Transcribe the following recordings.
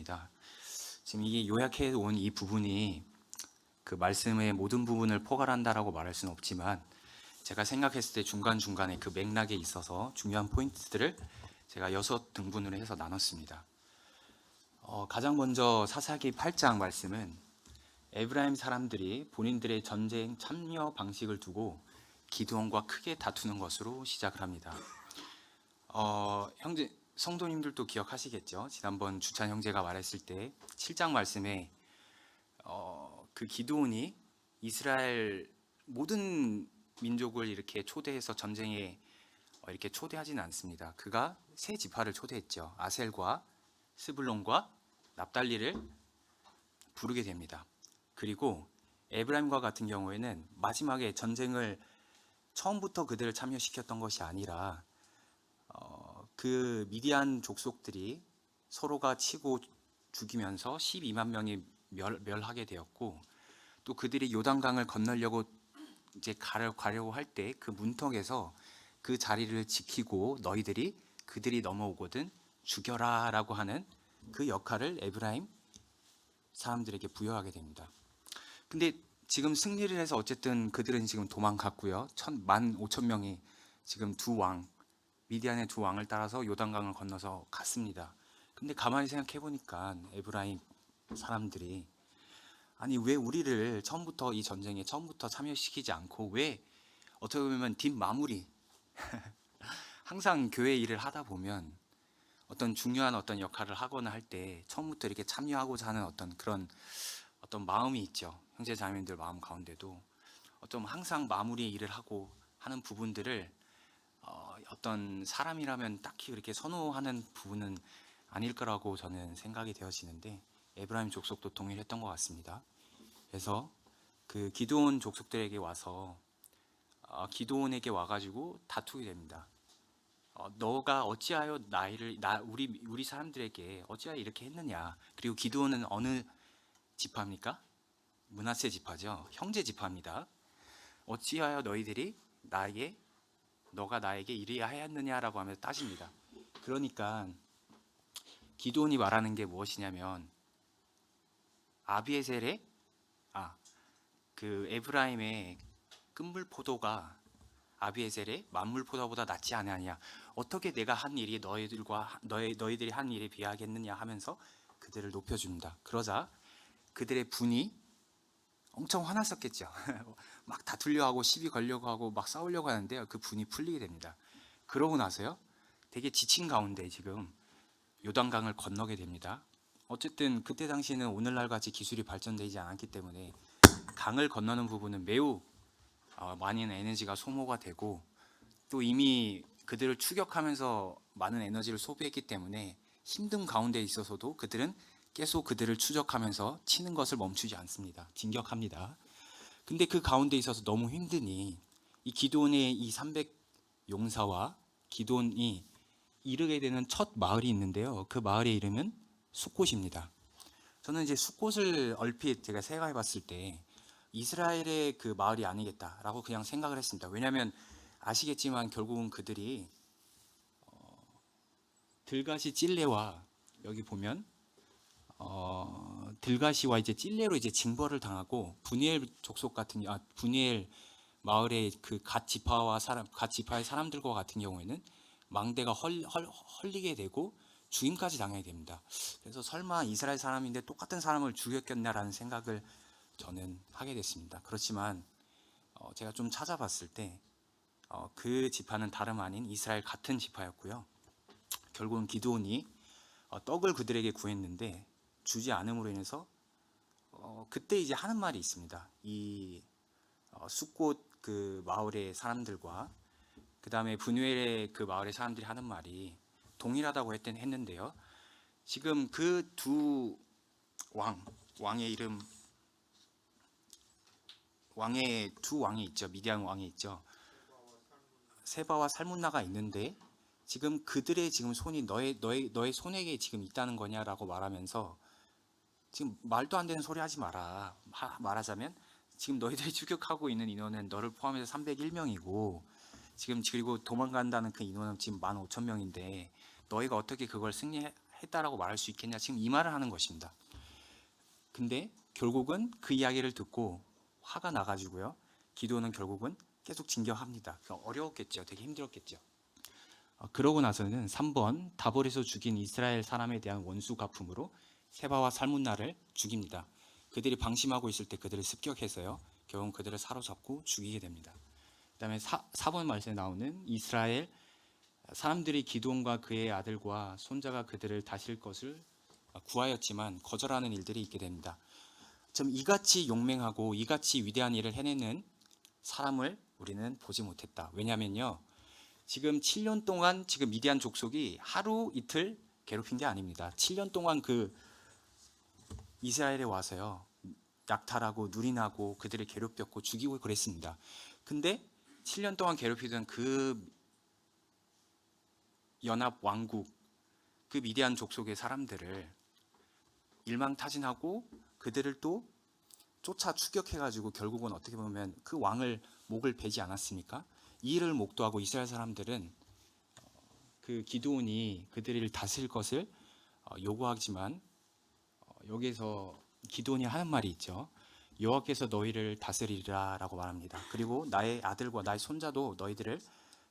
있습니다. 지금 이게 요약해 온 이 부분이 그 말씀의 모든 부분을 포괄한다라고 말할 수는 없지만, 제가 생각했을 때 중간중간에 그 맥락에 있어서 중요한 포인트들을 제가 6등분으로 해서 나눴습니다. 가장 먼저 사사기 8장 말씀은 에브라임 사람들이 본인들의 전쟁 참여 방식을 두고 기드온과 크게 다투는 것으로 시작을 합니다. 형제 성도님들도 기억하시겠죠? 지난번 주찬 형제가 말했을 때 7장 말씀에 그 기드온이 이스라엘 모든 민족을 이렇게 초대해서 전쟁에 이렇게 초대하지는 않습니다. 그가 세 지파를 초대했죠. 아셀과 스불론과 납달리를 부르게 됩니다. 그리고 에브라임과 같은 경우에는 마지막에 전쟁을 처음부터 그들을 참여시켰던 것이 아니라 그 미디안 족속들이 서로가 치고 죽이면서 12만 명이 멸하게 되었고, 또 그들이 요단강을 건너려고 이제 가려고 할 때 그 문턱에서 그 자리를 지키고 너희들이 그들이 넘어오거든 죽여라라고 하는 그 역할을 에브라임 사람들에게 부여하게 됩니다. 근데 지금 승리를 해서 어쨌든 그들은 지금 도망갔고요. 15,000명이 지금 미디안의 두 왕을 따라서 요단강을 건너서 갔습니다. 근데 가만히 생각해 보니까 에브라임 사람들이, 아니 왜 우리를 처음부터 이 전쟁에 처음부터 참여시키지 않고, 왜 어떻게 보면 뒷마무리 항상 교회 일을 하다 보면 어떤 중요한 어떤 역할을 하거나 할 때 처음부터 이렇게 참여하고자 하는 어떤 마음이 있죠. 형제 자매님들 마음 가운데도 항상 마무리 일을 하고 하는 부분들을 어떤 사람이라면 딱히 그렇게 선호하는 부분은 아닐 거라고 저는 생각이 되어지는데, 에브라임 족속도 동일했던 것 같습니다. 그래서 그 기드온 족속들에게 와서 기드온에게 와가지고 다투게 됩니다. 너가 어찌하여 우리 사람들에게 어찌하여 이렇게 했느냐. 그리고 기드온은 어느 지파입니까? 므낫세 지파죠. 형제 지파입니다. 어찌하여 너가 나에게 이리하였느냐라고 하면서 따집니다. 그러니까 기드온이 말하는 게 무엇이냐면, 그 에브라임의 끈물 포도가 아비에셀의 만물 포도보다 낫지 않느냐. 어떻게 내가 한 일이 너희들이 한 일에 비하겠느냐 하면서 그들을 높여줍니다. 그러자 그들의 분이 엄청 화났었겠죠. 막 다투려 하고 시비 걸려고 하고 막 싸우려고 하는데요. 그 분이 풀리게 됩니다. 그러고 나서요, 되게 지친 가운데 지금 요단강을 건너게 됩니다. 어쨌든 그때 당시에는 오늘날 같이 기술이 발전되지 않았기 때문에 강을 건너는 부분은 매우 많은 에너지가 소모가 되고, 또 이미 그들을 추격하면서 많은 에너지를 소비했기 때문에 힘든 가운데 있어서도 그들은 계속 그들을 추적하면서 치는 것을 멈추지 않습니다. 진격합니다. 근데 그 가운데 있어서 너무 힘드니 이 기드온의 이 300 용사와 기드온이 이르게 되는 첫 마을이 있는데요. 그 마을의 이름은 숫곳입니다. 저는 이제 숫곳을 얼핏 제가 생각해 봤을 때 이스라엘의 그 마을이 아니겠다라고 그냥 생각을 했습니다. 왜냐하면 아시겠지만 결국은 그들이 들가시 찔레와, 여기 보면 들가시와 이제 찔레로 이제 징벌을 당하고, 분이엘 마을의 그 갓 지파의 사람들과 같은 경우에는 망대가 헐리게 되고 죽임까지 당하게 됩니다. 그래서 설마 이스라엘 사람인데 똑같은 사람을 죽였겠냐라는 생각을 저는 하게 됐습니다. 그렇지만 제가 좀 찾아봤을 때 그 지파는 다름 아닌 이스라엘 같은 지파였고요. 결국은 기드온이 떡을 그들에게 구했는데 주지 않음으로 인해서 그때 이제 하는 말이 있습니다. 이 숫곳 그 마을의 사람들과 그 다음에 분우엘의 그 마을의 사람들이 하는 말이 동일하다고 했는데요. 지금 그 두 왕의 두 왕이 있죠. 미디안 왕이 있죠. 세바와 살문나가 있는데 지금 그들의 지금 손이 너의 손에게 지금 있다는 거냐라고 말하면서, 지금 말도 안 되는 소리 하지 마라. 말하자면 지금 너희들이 추격하고 있는 인원은 너를 포함해서 301명이고 그리고 도망간다는 그 인원은 지금 15,000명인데 너희가 어떻게 그걸 승리할 했다라고 말할 수 있겠냐, 지금 이 말을 하는 것입니다. 근데 결국은 그 이야기를 듣고 화가 나가지고요, 기드온은 결국은 계속 진격합니다. 어려웠겠죠. 되게 힘들었겠죠. 그러고 나서는 3번 다볼에서 죽인 이스라엘 사람에 대한 원수 갚음으로 세바와 살문나를 죽입니다. 그들이 방심하고 있을 때 그들을 습격해서요, 결국 그들을 사로잡고 죽이게 됩니다. 그 다음에 4번 말씀에 나오는 이스라엘 사람들이 기드온과 그의 아들과 손자가 그들을 다스릴 것을 구하였지만 거절하는 일들이 있게 됩니다. 좀 이같이 용맹하고 이같이 위대한 일을 해내는 사람을 우리는 보지 못했다. 왜냐하면요, 지금 7년 동안 지금 미디안 족속이 하루 이틀 괴롭힌 게 아닙니다. 7년 동안 그 이스라엘에 와서요, 약탈하고 누린하고 그들을 괴롭혔고 죽이고 그랬습니다. 근데 7년 동안 괴롭히던 그 연합 왕국, 그 미디안 족속의 사람들을 일망타진하고 그들을 또 쫓아 추격해가지고 결국은 어떻게 보면 그 왕을 목을 베지 않았습니까? 이 일을 목도하고 이스라엘 사람들은 그 기드온이 그들을 다스릴 것을 요구하지만 여기에서 기드온이 하는 말이 있죠. 여호와께서 너희를 다스리리라라고 말합니다. 그리고 나의 아들과 나의 손자도 너희들을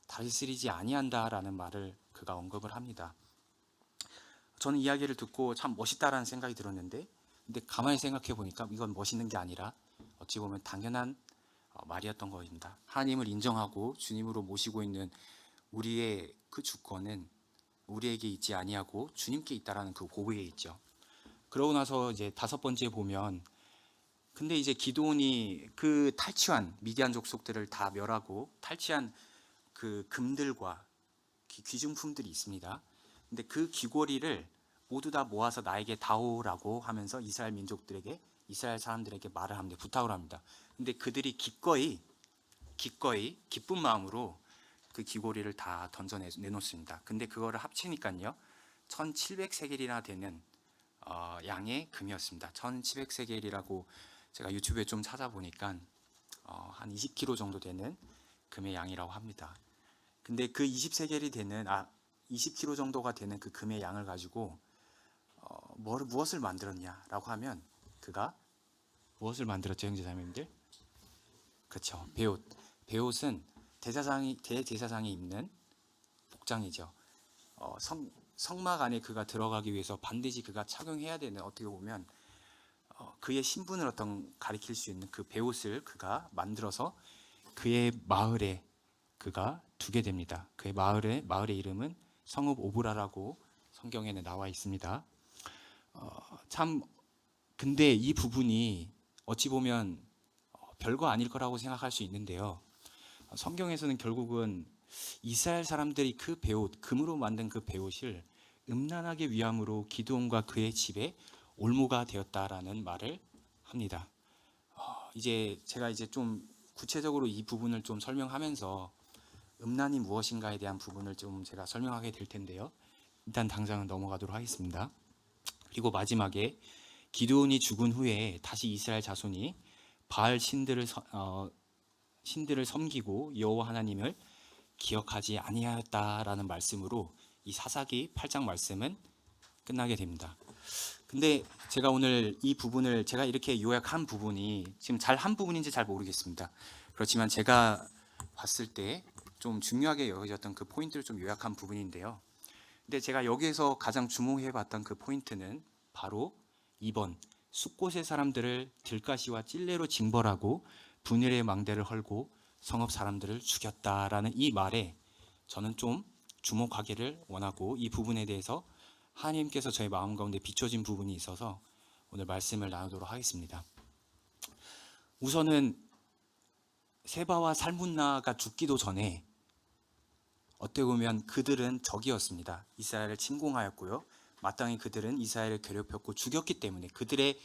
다스리지 아니한다라는 말을 그가 언급을 합니다. 저는 이야기를 듣고 참 멋있다라는 생각이 들었는데, 근데 가만히 생각해 보니까 이건 멋있는 게 아니라 어찌 보면 당연한 말이었던 것입니다. 하나님을 인정하고 주님으로 모시고 있는 우리의 그 주권은 우리에게 있지 아니하고 주님께 있다라는 그 고백에 있죠. 그러고 나서 이제 5번째 보면, 근데 이제 기드온이 그 탈취한 미디안 족속들을 다 멸하고 탈취한 그 금들과 귀중품들이 있습니다. 근데 그 귀고리를 모두 다 모아서 나에게 다오라고 하면서 이스라엘 민족들에게, 이스라엘 사람들에게 말을 합니다. 부탁을 합니다. 근데 그들이 기꺼이 기쁜 마음으로 그 귀고리를 다 던져내놓습니다. 근데 그거를 합치니까요, 1700세겔이나 되는 양의 금이었습니다. 1700세겔이라고 제가 유튜브에 좀 찾아보니까 한 20kg 정도 되는 금의 양이라고 합니다. 근데 그 20세겔이 되는 20kg 정도가 되는 그 금의 양을 가지고 무엇을 만들었냐라고 하면, 그가 무엇을 만들었죠, 형제자매님들? 그렇죠, 베옷. 베옷은 대제사장이 입는 복장이죠. 성막 안에 그가 들어가기 위해서 반드시 그가 착용해야 되는, 어떻게 보면 그의 신분을 가리킬 수 있는 그 베옷을 그가 만들어서 그의 마을에 그가 두게 됩니다. 그의 마을의 이름은 성읍 오브라라고 성경에는 나와 있습니다. 참, 근데 이 부분이 어찌 보면 별거 아닐 거라고 생각할 수 있는데요, 성경에서는 결국은 이스라엘 사람들이 그 베옷, 금으로 만든 그 베옷을 음란하게 위함으로 기드온과 그의 집에 올무가 되었다라는 말을 합니다. 이제 제가 좀 구체적으로 이 부분을 좀 설명하면서 음란이 무엇인가에 대한 부분을 좀 제가 설명하게 될 텐데요, 일단 당장은 넘어가도록 하겠습니다. 그리고 마지막에 기드온이 죽은 후에 다시 이스라엘 자손이 바알 신들을 섬기고 여호와 하나님을 기억하지 아니하였다라는 말씀으로 이 사사기 8장 말씀은 끝나게 됩니다. 근데 제가 오늘 이 부분을 제가 이렇게 요약한 부분이 지금 잘 한 부분인지 잘 모르겠습니다. 그렇지만 제가 봤을 때 좀 중요하게 여겨졌던 그 포인트를 좀 요약한 부분인데요, 근데 제가 여기에서 가장 주목해 봤던 그 포인트는 바로 2번 숫곳의 사람들을 들가시와 찔레로 징벌하고 분열의 망대를 헐고 성읍 사람들을 죽였다라는 이 말에 저는 좀 주목하기를 원하고, 이 부분에 대해서 하나님께서 저의 마음 가운데 비춰진 부분이 있어서 오늘 말씀을 나누도록 하겠습니다. 우선은 세바와 살문나가 죽기도 전에 어떻게 보면 그들은 적이었습니다. 이스라엘을 침공하였고요, 마땅히 그들은 이스라엘을 괴롭혔고 죽였기 때문에, 그들의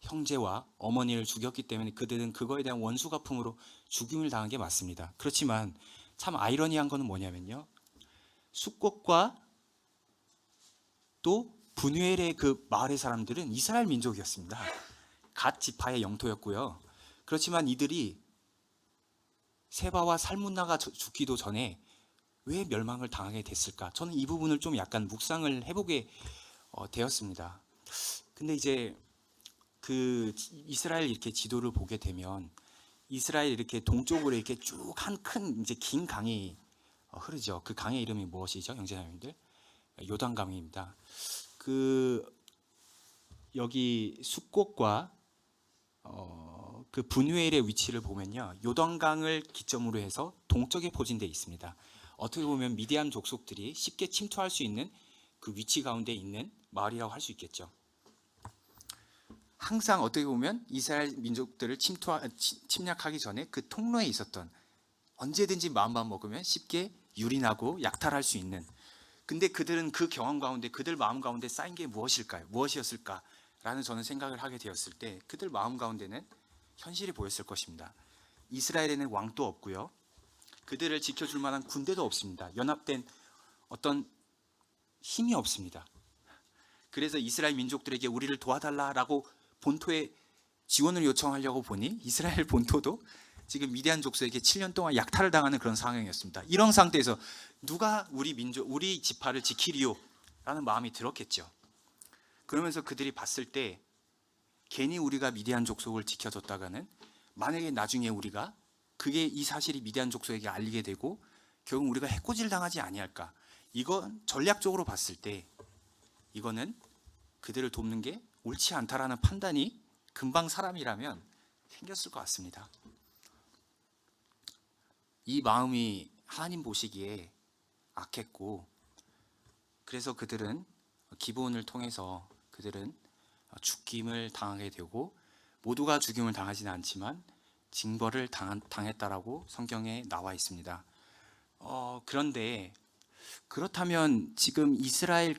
형제와 어머니를 죽였기 때문에 그들은 그거에 대한 원수갚음으로 죽임을 당한 게 맞습니다. 그렇지만 참 아이러니한 것은 뭐냐면요, 숫곳과 또 분우엘의 그 마을의 사람들은 이스라엘 민족이었습니다. 갓 지파의 영토였고요. 그렇지만 이들이 세바와 살문나가 죽기도 전에 왜 멸망을 당하게 됐을까? 저는 이 부분을 좀 약간 묵상을 해보게 되었습니다. 근데 이제 그 이스라엘 이렇게 지도를 보게 되면 이스라엘 이렇게 동쪽으로 이렇게 쭉 한 큰 이제 긴 강이 흐르죠. 그 강의 이름이 무엇이죠, 형제자매님들? 요단강입니다. 그 여기 숫꽃과 그 분우엘의 위치를 보면요, 요단강을 기점으로 해서 동쪽에 포진되어 있습니다. 어떻게 보면 미디안 족속들이 쉽게 침투할 수 있는 그 위치 가운데 있는 마을이라고 할 수 있겠죠. 항상 어떻게 보면 이스라엘 민족들을 침략하기 전에 그 통로에 있었던, 언제든지 마음만 먹으면 쉽게 유린하고 약탈할 수 있는, 근데 그들은 그 경험 가운데 그들 마음 가운데 쌓인 게 무엇일까요? 무엇이었을까? 라는 저는 생각을 하게 되었을 때 그들 마음 가운데는 현실이 보였을 것입니다. 이스라엘에는 왕도 없고요, 그들을 지켜줄 만한 군대도 없습니다. 연합된 어떤 힘이 없습니다. 그래서 이스라엘 민족들에게 우리를 도와달라라고 본토에 지원을 요청하려고 보니 이스라엘 본토도 지금 미디안 족속에게 7년 동안 약탈을 당하는 그런 상황이었습니다. 이런 상태에서 누가 우리 민족, 우리 지파를 지키리요? 라는 마음이 들었겠죠. 그러면서 그들이 봤을 때 괜히 우리가 미디안 족속을 지켜줬다가는 만약에 나중에 우리가 그게 이 사실이 미디안 족속에게 알리게 되고 결국 우리가 해코지를 당하지 아니할까? 이건 전략적으로 봤을 때 이거는 그들을 돕는 게 옳지 않다라는 판단이 금방 사람이라면 생겼을 것 같습니다. 이 마음이 하나님 보시기에 악했고, 그래서 그들은 기브온을 통해서 그들은 죽임을 당하게 되고, 모두가 죽임을 당하지는 않지만 징벌을 당했다라고 성경에 나와 있습니다. 그런데 그렇다면 지금 이스라엘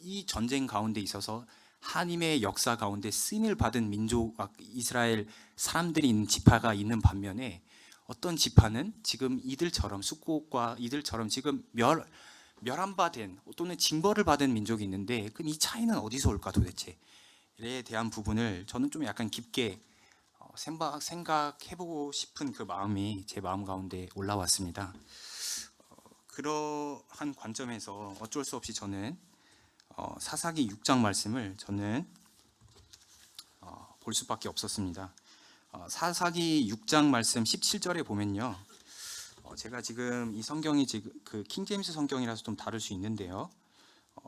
이 전쟁 가운데 있어서 하나님의 역사 가운데 쓰임을 받은 민족, 이스라엘 사람들이 있는 지파가 있는 반면에 어떤 지파는 지금 이들처럼 숫꽃과 이들처럼 지금 멸함받은 또는 징벌을 받은 민족이 있는데, 그럼 이 차이는 어디서 올까 도대체? 에 대한 부분을 저는 좀 약간 깊게 생각해보고 싶은 그 마음이 제 마음 가운데 올라왔습니다. 그러한 관점에서 어쩔 수 없이 저는 사사기 6장 말씀을 저는 볼 수밖에 없었습니다. 사사기 6장 말씀 17절에 보면요, 제가 지금 이 성경이 지금 그 킹제임스 성경이라서 좀 다를 수 있는데요,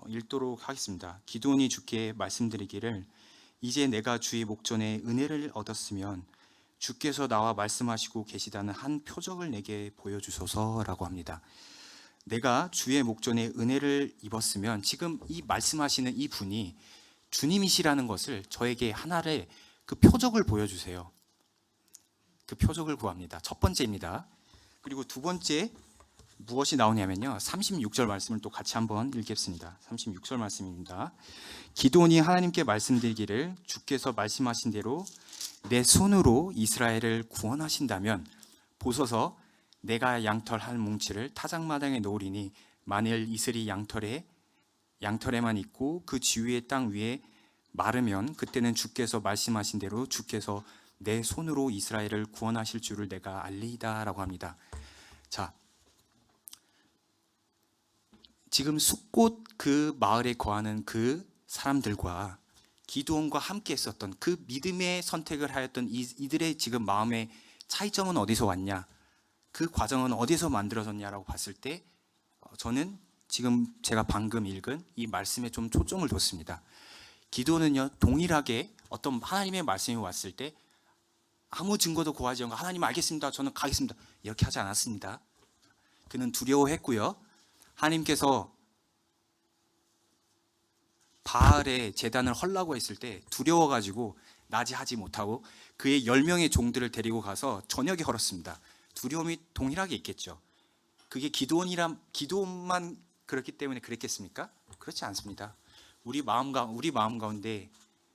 읽도록 하겠습니다. 기드온이 주께 말씀드리기를, 이제 내가 주의 목전에 은혜를 얻었으면 주께서 나와 말씀하시고 계시다는 한 표적을 내게 보여주소서라고 합니다. 내가 주의 목전에 은혜를 입었으면, 지금 이 말씀하시는 이 분이 주님이시라는 것을 저에게 하나의 그 표적을 보여주세요. 그 표적을 구합니다. 첫 번째입니다. 그리고 두 번째 무엇이 나오냐면요, 36절 말씀을 또 같이 한번 읽겠습니다. 36절 말씀입니다. 기드온이 하나님께 말씀드리기를, 주께서 말씀하신 대로 내 손으로 이스라엘을 구원하신다면 보소서, 내가 양털 뭉치를 타작마당에 놓으리니 만일 이슬이 양털에만 있고 그 주위의 땅 위에 마르면 그때는 주께서 말씀하신 대로 주께서 내 손으로 이스라엘을 구원하실 줄을 내가 알리이다라고 합니다. 자, 지금 숫꽃 그 마을에 거하는 그 사람들과 기드온과 함께 했었던 그 믿음의 선택을 하였던 이들의 지금 마음의 차이점은 어디서 왔냐, 그 과정은 어디서 만들어졌냐라고 봤을 때 저는 지금 제가 방금 읽은 이 말씀에 좀 초점을 뒀습니다. 기드온은요, 동일하게 어떤 하나님의 말씀이 왔을 때 아무 증거도 구하지 않고 하나님 알겠습니다, 저는 가겠습니다, 이렇게 하지 않았습니다. 그는 두려워했고요, 하나님께서 바알의 제단을 헐라고 했을 때 두려워가지고 낮에 하지 못하고 그의 10명의 종들을 데리고 가서 저녁에 헐었습니다. 두려움이 동일하게 있겠죠. 그게 기드온만 그렇기 때문에 그랬겠습니까? 그렇지 않습니다. 우리 마음 가운데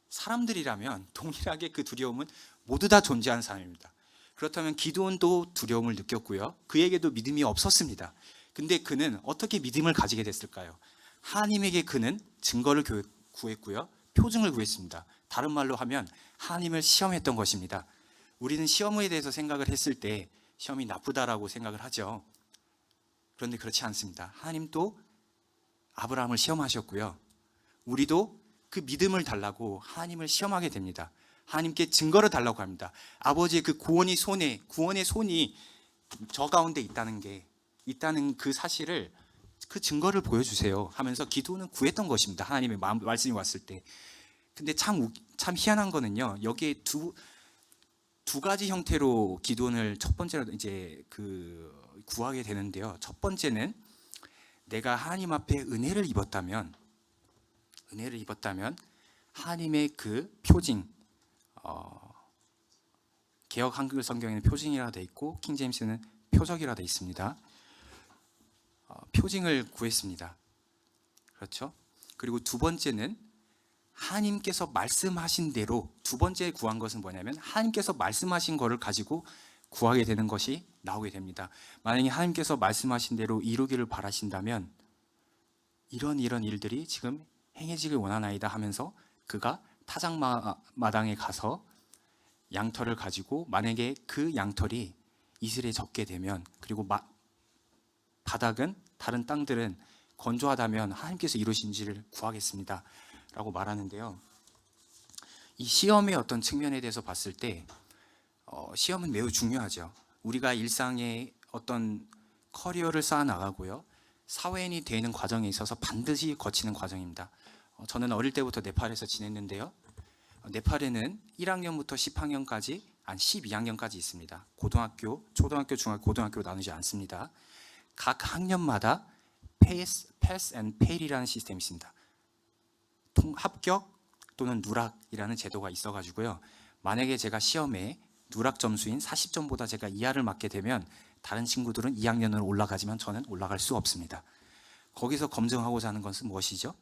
사람들이라면 동일하게 그 두려움은 모두 다 존재하는 사람입니다. 그렇다면 기드온도 두려움을 느꼈고요, 그에게도 믿음이 없었습니다. 근데 그는 어떻게 믿음을 가지게 됐을까요? 하나님에게 그는 증거를 구했고요, 표징을 구했습니다. 다른 말로 하면 하나님을 시험했던 것입니다. 우리는 시험에 대해서 생각을 했을 때 시험이 나쁘다라고 생각을 하죠. 그런데 그렇지 않습니다. 하나님도 아브라함을 시험하셨고요, 우리도 그 믿음을 달라고 하나님을 시험하게 됩니다. 하나님께 증거를 달라고 합니다. 아버지의 그 구원의 손이 저 가운데 있다는 그 사실을, 그 증거를 보여주세요 하면서 기도는 구했던 것입니다. 하나님의 말씀이 왔을 때. 근데 참 희한한 거는요, 여기에 두 가지 형태로 기도를 첫 번째로 이제 구하게 되는데요. 첫 번째는 내가 하나님 앞에 은혜를 입었다면 하나님의 그 표징, 개역 한글 성경에는 표징이라 돼 있고 킹제임스는 표적이라 돼 있습니다. 표징을 구했습니다. 그렇죠? 그리고 두 번째는 하나님께서 말씀하신 대로, 두 번째 구한 것은 뭐냐면 하나님께서 말씀하신 거를 가지고 구하게 되는 것이 나오게 됩니다. 만약에 하나님께서 말씀하신 대로 이루기를 바라신다면 이런 일들이 지금 행해지길 원하나이다 하면서 그가 타작마당에 가서 양털을 가지고, 만약에 그 양털이 이슬에 젖게 되면, 그리고 바닥은, 다른 땅들은 건조하다면 하나님께서 이루신지를 구하겠습니다 라고 말하는데요. 이 시험의 어떤 측면에 대해서 봤을 때 시험은 매우 중요하죠. 우리가 일상에 어떤 커리어를 쌓아 나가고요, 사회인이 되는 과정에 있어서 반드시 거치는 과정입니다. 저는 어릴 때부터 네팔에서 지냈는데요. 네팔에는 1학년부터 10학년까지, 12학년까지 있습니다. 고등학교, 초등학교, 중학교, 고등학교로 나누지 않습니다. 각 학년마다 패스 앤 페일이라는 시스템이 있습니다. 합격 또는 누락이라는 제도가 있어가지고요, 만약에 제가 시험에 누락 점수인 40점보다 제가 이하를 맞게 되면 다른 친구들은 2학년으로 올라가지만 저는 올라갈 수 없습니다. 거기서 검증하고자 하는 것은 무엇이죠?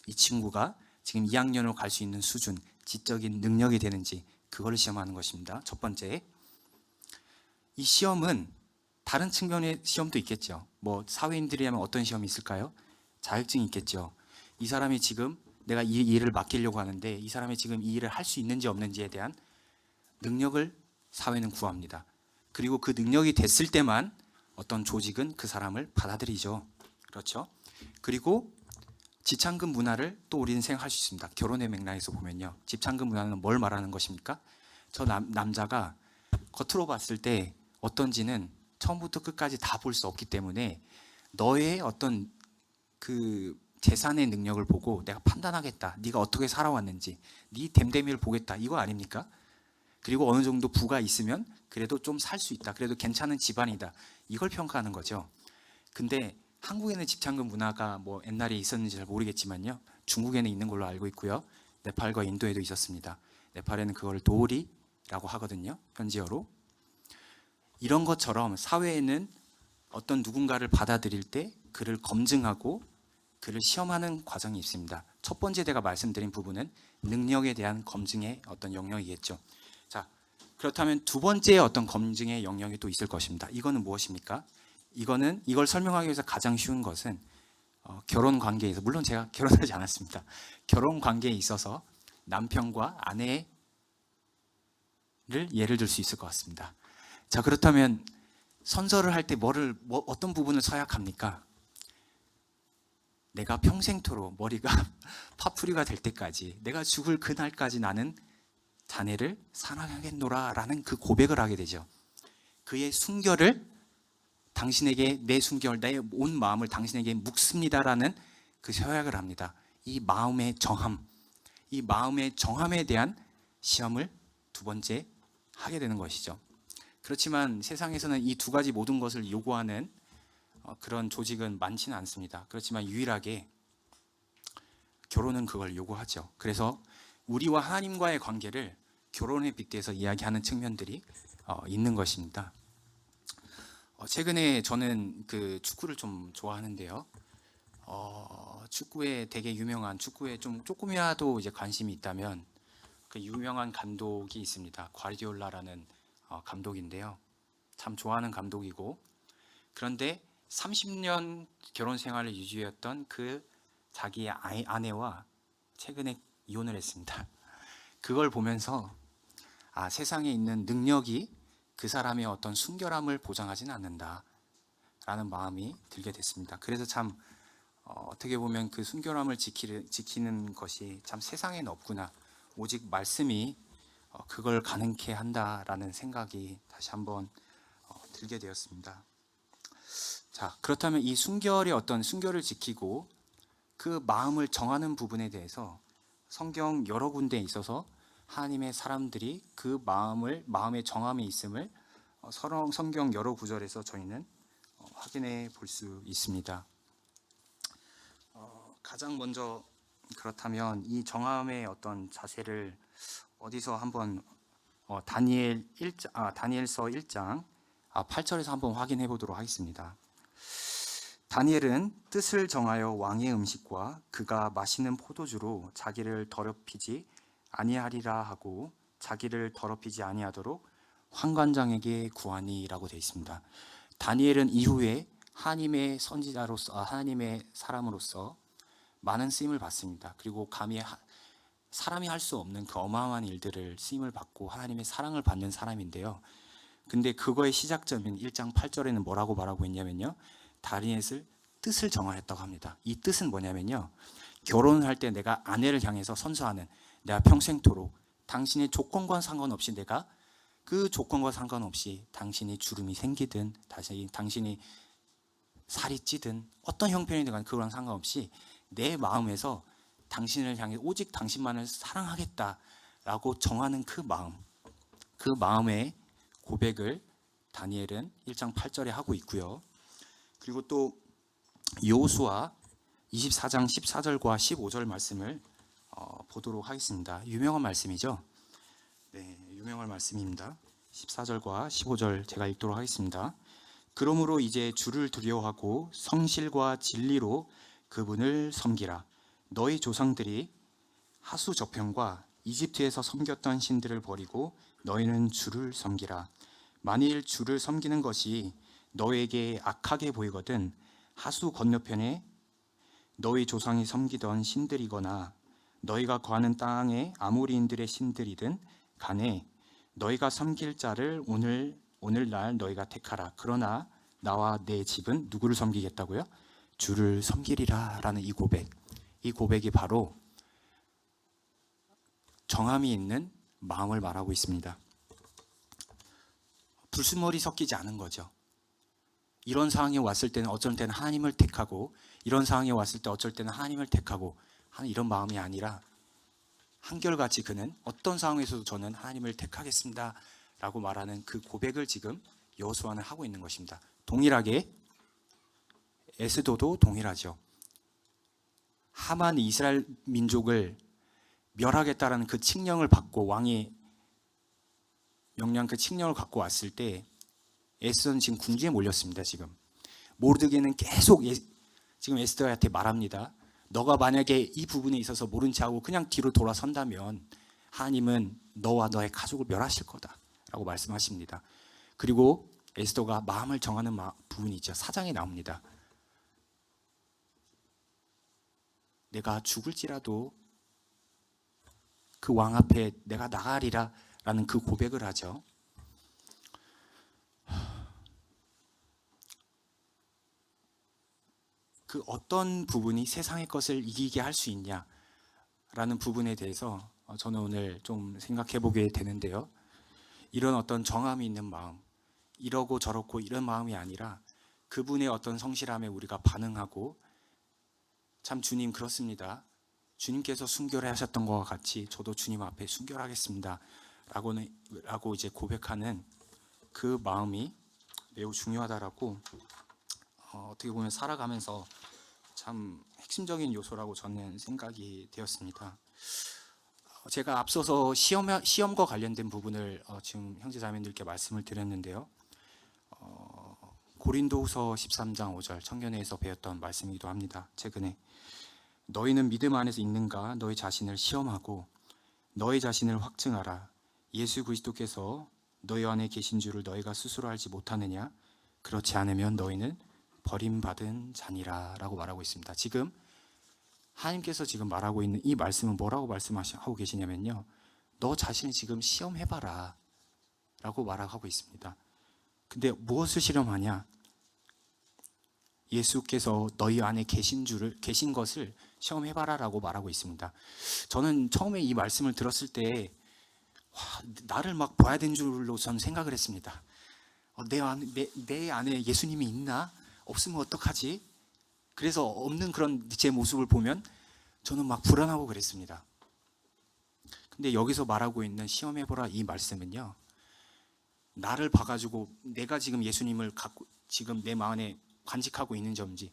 이 친구가 지금 2학년으로 갈 수 있는 수준, 지적인 능력이 되는지, 그걸 시험하는 것입니다. 첫 번째, 이 시험은 다른 측면의 시험도 있겠죠. 뭐 사회인들이라면 어떤 시험이 있을까요? 자격증이 있겠죠. 이 사람이 지금, 내가 이 일을 맡기려고 하는데 이 사람이 지금 이 일을 할 수 있는지 없는지에 대한 능력을 사회는 구합니다. 그리고 그 능력이 됐을 때만 어떤 조직은 그 사람을 받아들이죠. 그렇죠? 그리고 집창금 문화를 또 우리는 생각할 수 있습니다. 결혼의 맥락에서 보면요, 집창금 문화는 뭘 말하는 것입니까? 저 남자가 겉으로 봤을 때 어떤지는 처음부터 끝까지 다 볼 수 없기 때문에 너의 어떤 그 재산의 능력을 보고 내가 판단하겠다, 네가 어떻게 살아왔는지, 네 댐댐이를 보겠다, 이거 아닙니까? 그리고 어느 정도 부가 있으면 그래도 좀 살 수 있다, 그래도 괜찮은 집안이다, 이걸 평가하는 거죠. 근데 한국에는 집창금 문화가 뭐 옛날에 있었는지 잘 모르겠지만요, 중국에는 있는 걸로 알고 있고요, 네팔과 인도에도 있었습니다. 네팔에는 그걸 도리라고 하거든요, 현지어로. 이런 것처럼 사회에는 어떤 누군가를 받아들일 때 그를 검증하고 그를 시험하는 과정이 있습니다. 첫 번째 제가 말씀드린 부분은 능력에 대한 검증의 어떤 영역이겠죠. 자, 그렇다면 두 번째 어떤 검증의 영역이 또 있을 것입니다. 이거는 무엇입니까? 이걸 설명하기 위해서 가장 쉬운 것은 결혼 관계에서, 물론 제가 결혼하지 않았습니다. 결혼 관계에 있어서 남편과 아내를 예를 들 수 있을 것 같습니다. 자, 그렇다면 선서를 할 때 어떤 부분을 서약합니까? 내가 평생토록 머리가 파풀이가 될 때까지, 내가 죽을 그날까지 나는 자네를 사랑하겠노라 라는 그 고백을 하게 되죠. 그의 순결을 당신에게, 내 순결, 내 온 마음을 당신에게 묵습니다라는 그 서약을 합니다. 이 마음의 정함에 대한 시험을 두 번째 하게 되는 것이죠. 그렇지만 세상에서는 이 두 가지 모든 것을 요구하는 그런 조직은 많지는 않습니다. 그렇지만 유일하게 결혼은 그걸 요구하죠. 그래서 우리와 하나님과의 관계를 결혼에 빗대서 이야기하는 측면들이 있는 것입니다. 최근에 저는 그 축구를 좀 좋아하는데요. 축구에 되게 유명한, 축구에 좀 조금이라도 이제 관심이 있다면 그 유명한 감독이 있습니다. 과르디올라라는 감독인데요. 참 좋아하는 감독이고, 그런데 30년 결혼 생활을 유지했던 그 자기의 아내와 최근에 이혼을 했습니다. 그걸 보면서 세상에 있는 능력이 그 사람의 어떤 순결함을 보장하지는 않는다라는 마음이 들게 됐습니다. 그래서 참 어떻게 보면 그 순결함을 지키는 것이 참 세상엔 없구나. 오직 말씀이 그걸 가능케 한다라는 생각이 다시 한번 들게 되었습니다. 자, 그렇다면 이 순결의 어떤 순결을 지키고 그 마음을 정하는 부분에 대해서 성경 여러 군데에 있어서 하나님의 사람들이 그 마음의 정함이 있음을 성경 여러 구절에서 저희는 확인해 볼 수 있습니다. 가장 먼저 그렇다면 이 정함의 어떤 자세를 어디서 한번 다니엘서 1장 8절에서 한번 확인해 보도록 하겠습니다. 다니엘은 뜻을 정하여 왕의 음식과 그가 마시는 포도주로 자기를 더럽히지 아니하리라 하고 자기를 더럽히지 아니하도록 환관장에게 구하니라고 되어 있습니다. 다니엘은 이후에 하나님의 선지자로서 하나님의 사람으로서 많은 쓰임을 받습니다. 그리고 감히 사람이 할 수 없는 그 어마어마한 일들을 쓰임을 받고 하나님의 사랑을 받는 사람인데요. 근데 그거의 시작점인 1장 8절에는 뭐라고 말하고 있냐면요. 다니엘을 뜻을 정하였다고 합니다. 이 뜻은 뭐냐면요. 결혼을 할 때 내가 아내를 향해서 선서하는 내가 평생토록 당신의 조건과 상관없이 내가 그 조건과 상관없이 당신이 주름이 생기든 당신이 살이 찌든 어떤 형편이든 간에 그거랑 상관없이 내 마음에서 당신을 향해 오직 당신만을 사랑하겠다라고 정하는 그 마음의 고백을 다니엘은 1장 8절에 하고 있고요. 그리고 또 여호수아 24장 14절과 15절 말씀을 보도록 하겠습니다. 유명한 말씀이죠. 네, 유명한 말씀입니다. 14절과 15절 제가 읽도록 하겠습니다. 그러므로 이제 주를 두려워하고 성실과 진리로 그분을 섬기라. 너희 조상들이 하수 저편과 이집트에서 섬겼던 신들을 버리고 너희는 주를 섬기라. 만일 주를 섬기는 것이 너에게 악하게 보이거든 하수 건너편에 너희 조상이 섬기던 신들이거나 너희가 거하는 땅의 아모리인들의 신들이든 간에 너희가 섬길 자를 오늘날 너희가 택하라. 그러나 나와 내 집은 누구를 섬기겠다고요? 주를 섬기리라 라는 이 고백이 바로 정함이 있는 마음을 말하고 있습니다. 불순물이 섞이지 않은 거죠. 이런 상황이 왔을 때는 어쩔 때는 하나님을 택하고 이런 상황이 왔을 때 어쩔 때는 하나님을 택하고 하는 이런 마음이 아니라 한결같이 그는 어떤 상황에서도 저는 하나님을 택하겠습니다 라고 말하는 그 고백을 지금 여호수아는 하고 있는 것입니다. 동일하게 에스더도 동일하죠. 하만 이스라엘 민족을 멸하겠다라는 그 칙령을 받고 왕이 명령 그 칙령을 갖고 왔을 때 에스더는 지금 궁지에 몰렸습니다. 지금 모르드게는 계속 지금 에스더한테 말합니다. 너가 만약에 이 부분에 있어서 모른 체하고 그냥 뒤로 돌아선다면 하나님은 너와 너의 가족을 멸하실 거다라고 말씀하십니다. 그리고 에스더가 마음을 정하는 부분이 있죠. 4장에 나옵니다. 내가 죽을지라도 그 왕 앞에 내가 나가리라 라는 그 고백을 하죠. 그 어떤 부분이 세상의 것을 이기게 할 수 있냐라는 부분에 대해서 저는 오늘 좀 생각해 보게 되는데요. 이런 어떤 정함이 있는 마음, 이러고 저러고 이런 마음이 아니라 그분의 어떤 성실함에 우리가 반응하고 참 주님 그렇습니다. 주님께서 순결해 하셨던 것과 같이 저도 주님 앞에 순결하겠습니다. 라고 이제 고백하는 그 마음이 매우 중요하다라고 어떻게 보면 살아가면서 참 핵심적인 요소라고 저는 생각이 되었습니다. 제가 앞서서 시험과 관련된 부분을 지금 형제자매들께 말씀을 드렸는데요. 고린도후서 13장 5절 청년회에서 배웠던 말씀이기도 합니다. 최근에 너희는 믿음 안에서 있는가 너희 자신을 시험하고 너희 자신을 확증하라. 예수 그리스도께서 너희 안에 계신 줄을 너희가 스스로 알지 못하느냐? 그렇지 않으면 너희는 버림받은 자니라 라고 말하고 있습니다. 지금 하나님께서 지금 말하고 있는 이 말씀은 뭐라고 말씀하고 계시냐면요. 너 자신을 지금 시험해봐라 라고 말하고 있습니다. 근데 무엇을 실험하냐? 예수께서 너희 안에 계신 것을 시험해봐라라고 말하고 있습니다. 저는 처음에 이 말씀을 들었을 때 나를 막 봐야 되는 줄로 저는 생각을 했습니다. 내 안에 예수님이 있나? 없으면 어떡하지? 그래서 없는 그런 제 모습을 보면 저는 막 불안하고 그랬습니다. 근데 여기서 말하고 있는 시험해보라 이 말씀은요, 나를 봐가지고 내가 지금 예수님을 갖고 지금 내 마음에 간직하고 있는 점인지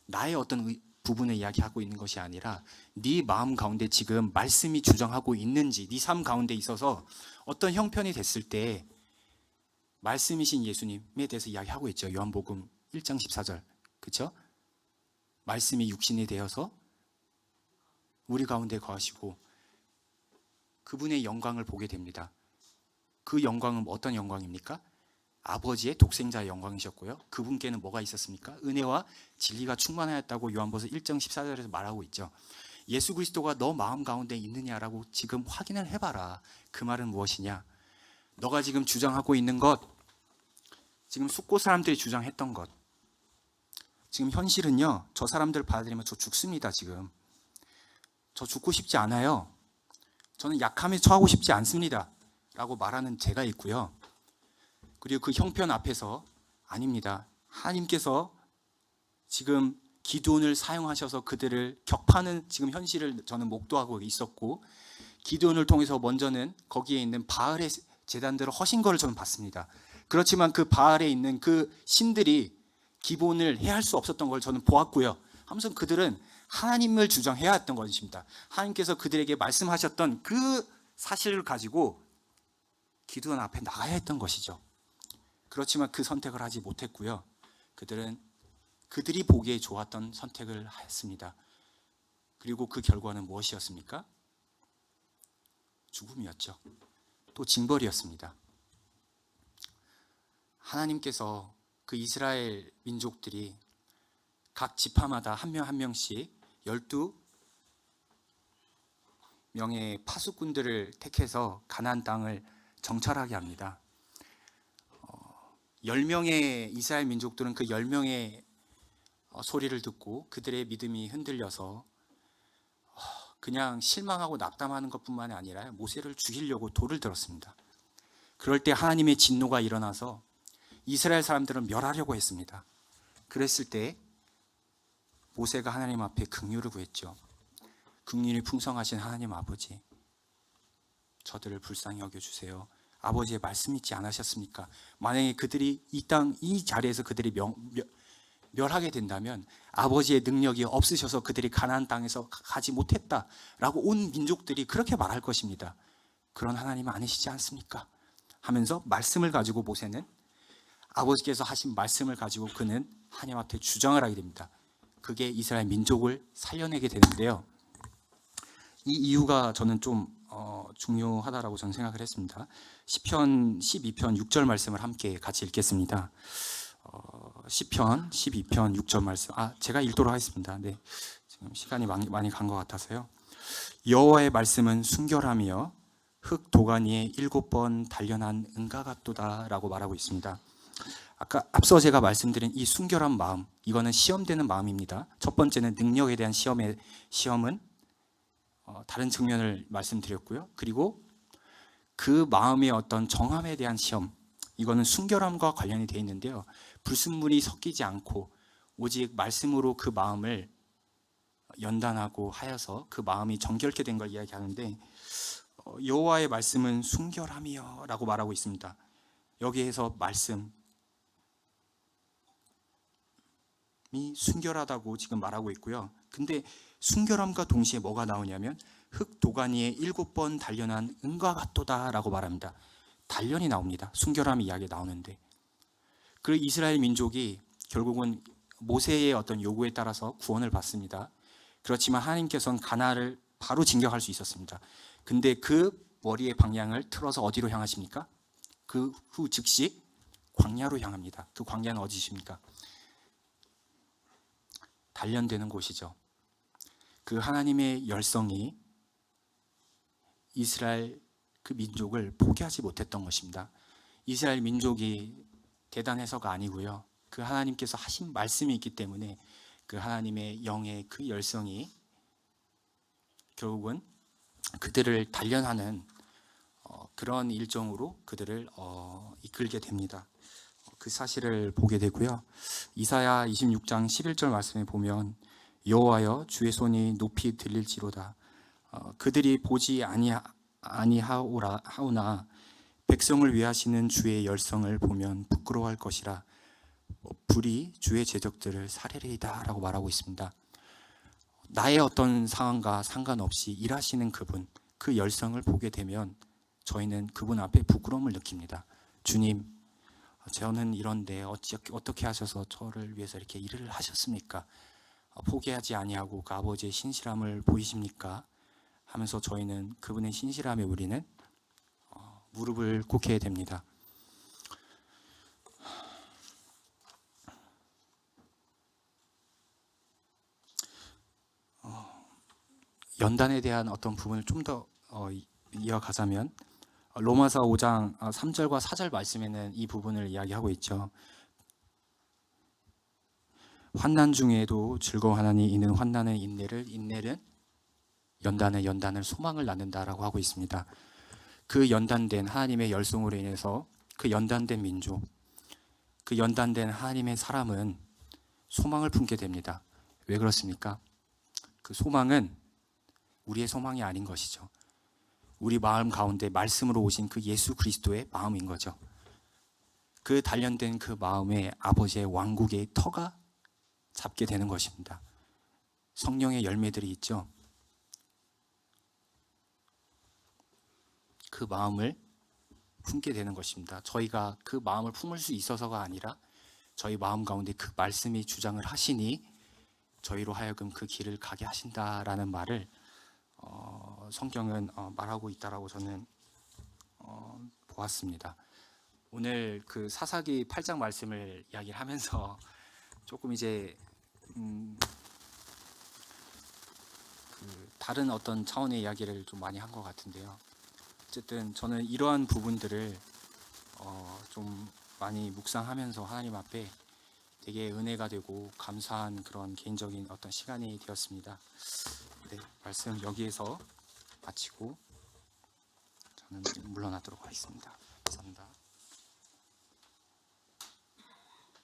나의 어떤 부분을 이야기하고 있는 것이 아니라 네 마음 가운데 지금 말씀이 주장하고 있는지, 네 삶 가운데 있어서 어떤 형편이 됐을 때 말씀이신 예수님에 대해서 이야기하고 있죠. 요한복음 1장 14절, 그렇죠? 말씀이 육신이 되어서 우리 가운데 거하시고 그분의 영광을 보게 됩니다. 그 영광은 어떤 영광입니까? 아버지의 독생자의 영광이셨고요. 그분께는 뭐가 있었습니까? 은혜와 진리가 충만하였다고 요한복음 1장 14절에서 말하고 있죠. 예수 그리스도가 너 마음 가운데 있느냐라고 지금 확인을 해봐라. 그 말은 무엇이냐? 너가 지금 주장하고 있는 것, 지금 숫곳 사람들이 주장했던 것, 지금 현실은요, 저 사람들 받아들이면 저 죽습니다. 지금 저 죽고 싶지 않아요. 저는 약함에 처하고 싶지 않습니다 라고 말하는 제가 있고요. 그리고 그 형편 앞에서 아닙니다, 하나님께서 지금 기드온을 사용하셔서 그들을 격파하는 지금 현실을 저는 목도하고 있었고, 기드온을 통해서 먼저는 거기에 있는 바알의 제단들을 허신 것을 저는 봤습니다. 그렇지만 그 바알에 있는 그 신들이 기본을 해할 수 없었던 걸 저는 보았고요. 하면서 그들은 하나님을 주장해야 했던 것입니다. 하나님께서 그들에게 말씀하셨던 그 사실을 가지고 기드온 앞에 나가야 했던 것이죠. 그렇지만 그 선택을 하지 못했고요. 그들이 보기에 좋았던 선택을 했습니다. 그리고 그 결과는 무엇이었습니까? 죽음이었죠. 또 징벌이었습니다. 하나님께서 그 이스라엘 민족들이 각 지파마다 한 명 한 명씩 12명의 파수꾼들을 택해서 가나안 땅을 정찰하게 합니다. 10명의 이스라엘 민족들은 그 10명의 소리를 듣고 그들의 믿음이 흔들려서 그냥 실망하고 낙담하는 것뿐만이 아니라 모세를 죽이려고 돌을 들었습니다. 그럴 때 하나님의 진노가 일어나서 이스라엘 사람들은 멸하려고 했습니다. 그랬을 때 모세가 하나님 앞에 긍휼을 구했죠. 긍휼이 풍성하신 하나님 아버지, 저들을 불쌍히 여겨주세요. 아버지의 말씀 잊지 않으셨습니까? 만약에 그들이 이 자리에서 그들이 멸하게 된다면 아버지의 능력이 없으셔서 그들이 가나안 땅에서 가지 못했다라고 온 민족들이 그렇게 말할 것입니다. 그런 하나님은 아니시지 않습니까? 하면서 말씀을 가지고 모세는 아버지께서 하신 말씀을 가지고 그는 하나님 앞에 주장을 하게 됩니다. 그게 이스라엘 민족을 살려내게 되는데요. 이 이유가 저는 좀 중요하다라고 저는 생각을 했습니다. 시편 12편 6절 말씀을 함께 같이 읽겠습니다. 시편 12편 6절 말씀. 제가 읽도록 하겠습니다. 네, 지금 시간이 많이 간 것 같아서요. 여호와의 말씀은 순결하며 흙 도가니에 7번 단련한 은과 같도다라고 말하고 있습니다. 앞서 제가 말씀드린 이 순결한 마음, 이거는 시험되는 마음입니다. 첫 번째는 능력에 대한 시험은 다른 측면을 말씀드렸고요. 그리고 그 마음의 어떤 정함에 대한 시험, 이거는 순결함과 관련이 되어 있는데요. 불순물이 섞이지 않고 오직 말씀으로 그 마음을 연단하고 하여서 그 마음이 정결케 된 걸 이야기하는데, 여호와의 말씀은 순결함이여 라고 말하고 있습니다. 여기에서 말씀이 순결하다고 지금 말하고 있고요. 근데 순결함과 동시에 뭐가 나오냐면 흙 도가니에 7번 단련한 은과 같도다 라고 말합니다. 단련이 나옵니다. 순결함 이야기 나오는데, 그 이스라엘 민족이 결국은 모세의 어떤 요구에 따라서 구원을 받습니다. 그렇지만 하나님께서는 가나안을 바로 진격할 수 있었습니다. 근데 그 머리의 방향을 틀어서 어디로 향하십니까? 그 후 즉시 광야로 향합니다. 그 광야는 어디십니까? 단련되는 곳이죠. 그 하나님의 열성이 이스라엘 그 민족을 포기하지 못했던 것입니다. 이스라엘 민족이 대단해서가 아니고요. 그 하나님께서 하신 말씀이 있기 때문에 그 하나님의 영의 그 열성이 결국은 그들을 단련하는 그런 일정으로 그들을 이끌게 됩니다. 그 사실을 보게 되고요. 이사야 26장 11절 말씀에 보면 여호와여 주의 손이 높이 들릴지로다. 그들이 보지 아니하오나 백성을 위하시는 주의 열성을 보면 부끄러워할 것이라. 불이 주의 제적들을 사르리이다 라고 말하고 있습니다. 나의 어떤 상황과 상관없이 일하시는 그분, 그 열성을 보게 되면 저희는 그분 앞에 부끄러움을 느낍니다. 주님, 저는 이런데 어떻게 하셔서 저를 위해서 이렇게 일을 하셨습니까? 포기하지 아니하고 그 아버지의 신실함을 보이십니까? 하면서 저희는 그분의 신실함에 우리는 무릎을 꿇게 됩니다. 연단에 대한 어떤 부분을 좀 더 이어가자면 로마서 5장 3절과 4절 말씀에는 이 부분을 이야기하고 있죠. 환난 중에도 즐거워하나니 이는 환난의 인내를, 인내는 연단을 소망을 낳는다라고 하고 있습니다. 그 연단된 하나님의 열성으로 인해서 그 연단된 민족, 그 연단된 하나님의 사람은 소망을 품게 됩니다. 왜 그렇습니까? 그 소망은 우리의 소망이 아닌 것이죠. 우리 마음 가운데 말씀으로 오신 그 예수 그리스도의 마음인 거죠. 그 단련된 그 마음에 아버지의 왕국의 터가 잡게 되는 것입니다. 성령의 열매들이 있죠. 그 마음을 품게 되는 것입니다. 저희가 그 마음을 품을 수 있어서가 아니라 저희 마음 가운데 그 말씀이 주장을 하시니 저희로 하여금 그 길을 가게 하신다라는 말을 성경은 말하고 있다라고 저는 보았습니다. 오늘 그 사사기 8장 말씀을 이야기를 하면서 조금 이제 그 다른 어떤 차원의 이야기를 좀 많이 한 것 같은데요. 어쨌든 저는 이러한 부분들을 좀 많이 묵상하면서 하나님 앞에 되게 은혜가 되고 감사한 그런 개인적인 어떤 시간이 되었습니다. 네, 말씀 여기에서 마치고 저는 물러나도록 하겠습니다. 감사합니다.